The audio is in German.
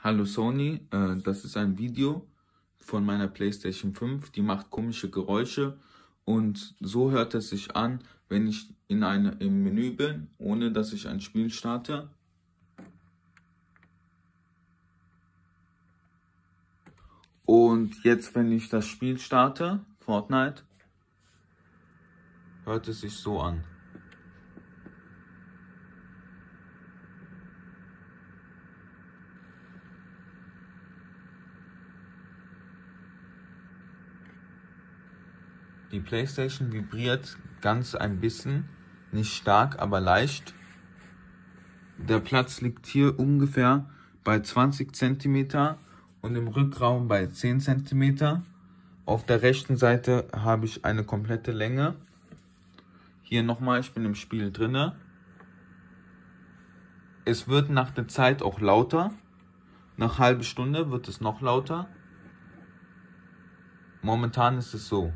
Hallo Sony, das ist ein Video von meiner PlayStation 5, die macht komische Geräusche und so hört es sich an, wenn ich im Menü bin, ohne dass ich ein Spiel starte. Und jetzt, wenn ich das Spiel starte, Fortnite, hört es sich so an. Die PlayStation vibriert ganz ein bisschen, nicht stark, aber leicht. Der Platz liegt hier ungefähr bei 20 cm und im Rückraum bei 10 cm. Auf der rechten Seite habe ich eine komplette Länge. Hier nochmal, ich bin im Spiel drinne. Es wird nach der Zeit auch lauter. Nach halbe Stunde wird es noch lauter. Momentan ist es so.